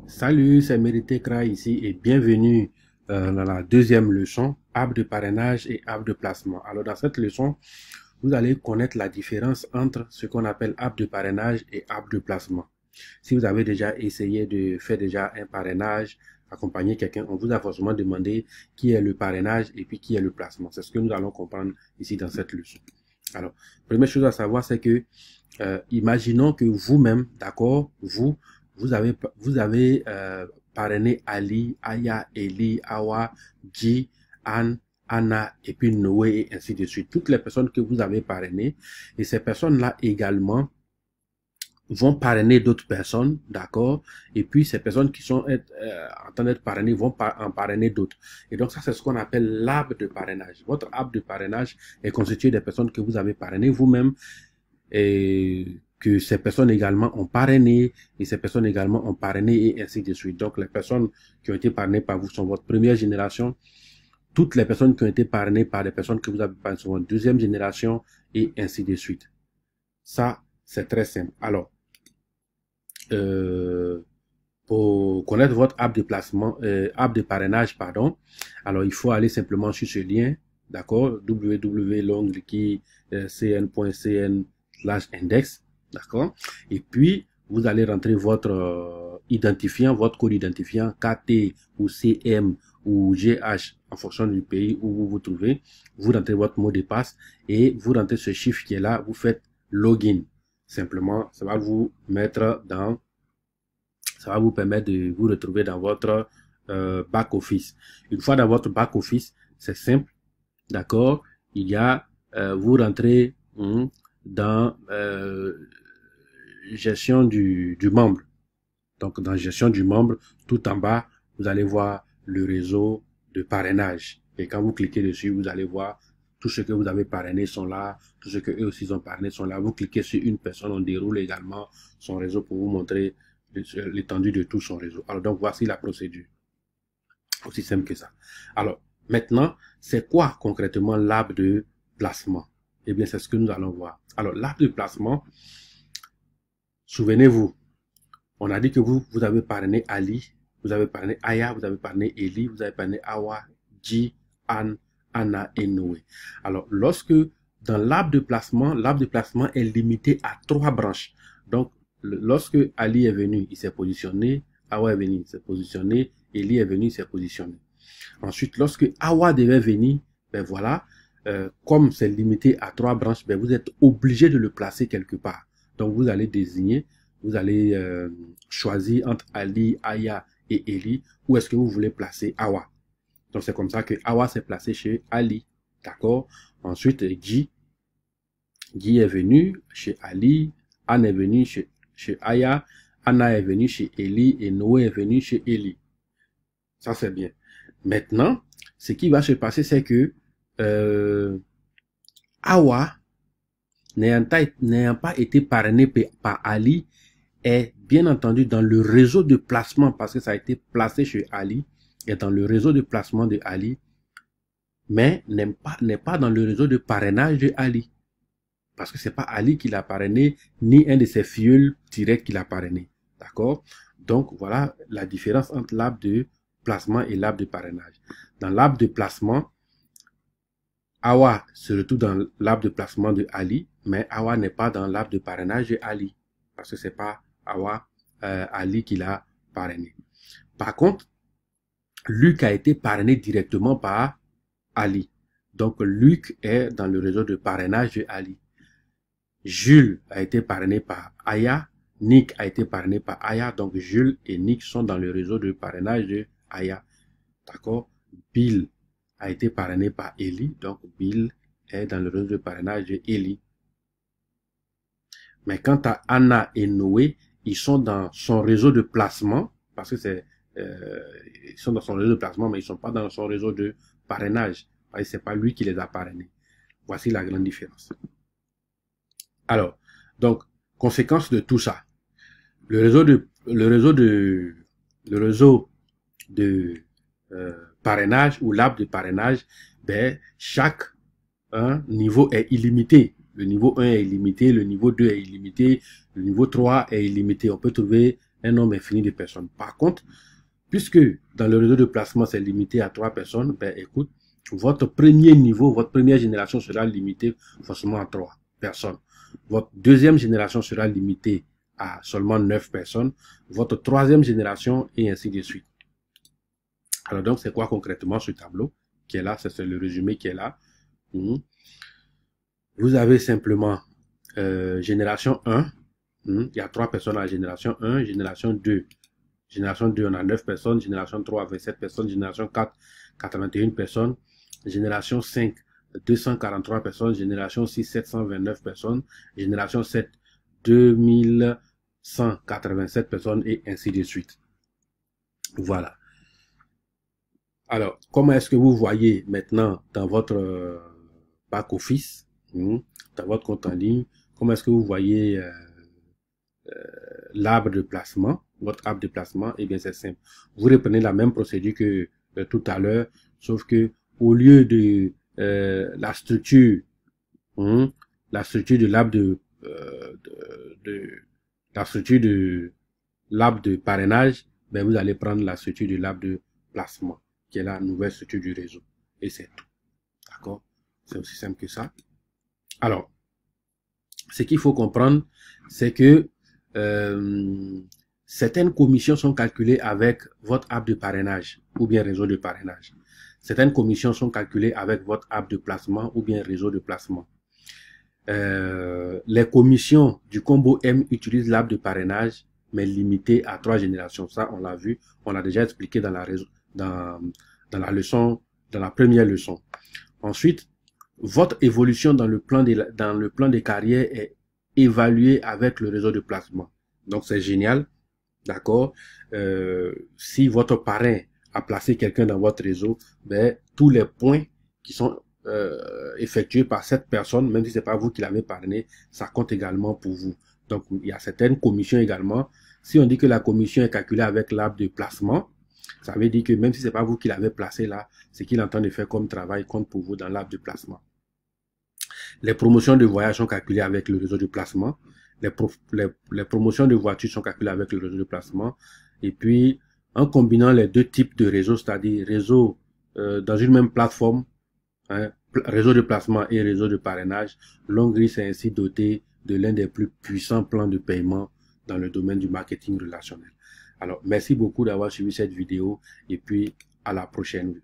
Salut, c'est Mérité Kra ici et bienvenue dans la deuxième leçon, app de parrainage et app de placement. Alors dans cette leçon, vous allez connaître la différence entre ce qu'on appelle app de parrainage et app de placement. Si vous avez déjà essayé de faire déjà un parrainage, accompagner quelqu'un, on vous a forcément demandé qui est le parrainage et puis qui est le placement. C'est ce que nous allons comprendre ici dans cette leçon. Alors, première chose à savoir, c'est que imaginons que vous-même, d'accord, vous avez parrainé Ali, Aya, Eli, Awa, Ji, Anne, Anna et puis Noé et ainsi de suite. Toutes les personnes que vous avez parrainées et ces personnes-là également vont parrainer d'autres personnes, d'accord, et puis ces personnes qui sont en train d'être parrainées vont en parrainer d'autres. Et donc ça, c'est ce qu'on appelle l'arbre de parrainage. Votre arbre de parrainage est constitué des personnes que vous avez parrainées vous-même et que ces personnes également ont parrainé et ces personnes également ont parrainé et ainsi de suite. Donc les personnes qui ont été parrainées par vous sont votre première génération. Toutes les personnes qui ont été parrainées par des personnes que vous avez parrainées sont votre deuxième génération et ainsi de suite. Ça, c'est très simple. Alors, pour connaître votre app de placement, app de parrainage, pardon, alors il faut aller simplement sur ce lien, d'accord, www.cn.cn/index, d'accord, et puis vous allez rentrer votre identifiant, votre code identifiant KT ou CM ou GH en fonction du pays où vous vous trouvez. Vous rentrez votre mot de passe et vous rentrez ce chiffre qui est là, vous faites login. Simplement, ça va vous mettre dans, ça va vous permettre de vous retrouver dans votre back office. Une fois dans votre back office, c'est simple, d'accord. Il y a, vous rentrez dans gestion du membre. Donc dans gestion du membre, tout en bas, vous allez voir le réseau de parrainage. Et quand vous cliquez dessus, vous allez voir tout ce que vous avez parrainé sont là, tout ce que eux aussi ont parrainé sont là. Vous cliquez sur une personne, on déroule également son réseau pour vous montrer l'étendue de tout son réseau. Alors donc voici la procédure. Aussi simple que ça. Alors maintenant, c'est quoi concrètement l'arbre de placement? Eh bien, c'est ce que nous allons voir. Alors l'arbre de placement, souvenez-vous, on a dit que vous avez parrainé Ali, vous avez parrainé Aya, vous avez parrainé Eli, vous avez parrainé Awa, Ji, Anne, Anna et Noé. Alors, lorsque dans l'arbre de placement est limité à 3 branches. Donc, lorsque Ali est venu, il s'est positionné, Awa est venu, il s'est positionné, Eli est venu, il s'est positionné. Ensuite, lorsque Awa devait venir, ben voilà, comme c'est limité à 3 branches, ben vous êtes obligé de le placer quelque part. Donc, vous allez désigner, vous allez choisir entre Ali, Aya et Eli, où est-ce que vous voulez placer Awa. Donc, c'est comme ça que Awa s'est placé chez Ali. D'accord? Ensuite, Ji est venu chez Ali, Anne est venu chez Aya, Anna est venu chez Eli et Noé est venu chez Eli. Ça, c'est bien. Maintenant, ce qui va se passer, c'est que Awa, n'ayant pas été parrainé par Ali, est bien entendu dans le réseau de placement parce que ça a été placé chez Ali, est dans le réseau de placement de Ali, mais n'est pas dans le réseau de parrainage de Ali. Parce que c'est pas Ali qui l'a parrainé, ni un de ses filleuls directs qui l'a parrainé. D'accord? Donc, voilà la différence entre l'arbre de placement et l'arbre de parrainage. Dans l'arbre de placement, Awa se retrouve dans l'arbre de placement de Ali, mais Awa n'est pas dans l'arbre de parrainage de Ali. Parce que c'est pas Awa, Ali qui l'a parrainé. Par contre, Luc a été parrainé directement par Ali. Donc, Luc est dans le réseau de parrainage de Ali. Jules a été parrainé par Aya. Nick a été parrainé par Aya. Donc, Jules et Nick sont dans le réseau de parrainage de Aya. D'accord? Bill a été parrainé par Eli. Donc, Bill est dans le réseau de parrainage de Eli. Mais quant à Anna et Noé, ils sont dans son réseau de placement. Parce que c'est, ils sont dans son réseau de placement, mais ils sont pas dans son réseau de parrainage. Parce que c'est pas lui qui les a parrainés. Voici la grande différence. Alors, donc, conséquence de tout ça. Le réseau de parrainage ou l'arbre de parrainage, ben, chaque niveau est illimité. Le niveau 1 est illimité, le niveau 2 est illimité, le niveau 3 est illimité. On peut trouver un nombre infini de personnes. Par contre, puisque dans le réseau de placement, c'est limité à 3 personnes, ben écoute, votre premier niveau, votre première génération sera limitée forcément à 3 personnes. Votre deuxième génération sera limitée à seulement 9 personnes. Votre troisième génération et ainsi de suite. Alors donc, c'est quoi concrètement ce tableau qui est là? C'est le résumé qui est là. Vous avez simplement génération 1. Il y a 3 personnes à la génération 1, génération 2. Génération 2, on a 9 personnes. Génération 3, 27 personnes. Génération 4, 81 personnes. Génération 5, 243 personnes. Génération 6, 729 personnes. Génération 7, 2187 personnes et ainsi de suite. Voilà. Alors, comment est-ce que vous voyez maintenant dans votre back-office, dans votre compte en ligne, comment est-ce que vous voyez l'arbre de placement, votre arbre de placement? Eh bien, c'est simple. Vous reprenez la même procédure que tout à l'heure, sauf que au lieu de la structure de l'arbre de l'arbre de parrainage, ben vous allez prendre la structure de l'arbre de placement, qui est la nouvelle structure du réseau. Et c'est tout. D'accord? C'est aussi simple que ça. Alors, ce qu'il faut comprendre, c'est que certaines commissions sont calculées avec votre arbre de parrainage ou bien réseau de parrainage. Certaines commissions sont calculées avec votre arbre de placement ou bien réseau de placement. Les commissions du combo M utilisent l'arbre de parrainage, mais limité à 3 générations. Ça, on l'a vu, on l'a déjà expliqué dans la leçon, dans la première leçon. Ensuite, votre évolution dans le plan des carrières est évaluée avec le réseau de placement. Donc, c'est génial. D'accord? Si votre parrain a placé quelqu'un dans votre réseau, ben, tous les points qui sont effectués par cette personne, même si c'est pas vous qui l'avez parrainé, ça compte également pour vous. Donc, il y a certaines commissions également. Si on dit que la commission est calculée avec l'arbre de placement, ça veut dire que même si c'est pas vous qui l'avez placé là, ce qu'il est en train de faire comme travail compte pour vous dans l'arbre de placement. Les promotions de voyage sont calculées avec le réseau de placement. Les promotions de voitures sont calculées avec le réseau de placement. Et puis, en combinant les deux types de réseaux, c'est-à-dire réseau dans une même plateforme, réseau de placement et réseau de parrainage, Longris est ainsi doté de l'un des plus puissants plans de paiement dans le domaine du marketing relationnel. Alors, merci beaucoup d'avoir suivi cette vidéo et puis à la prochaine.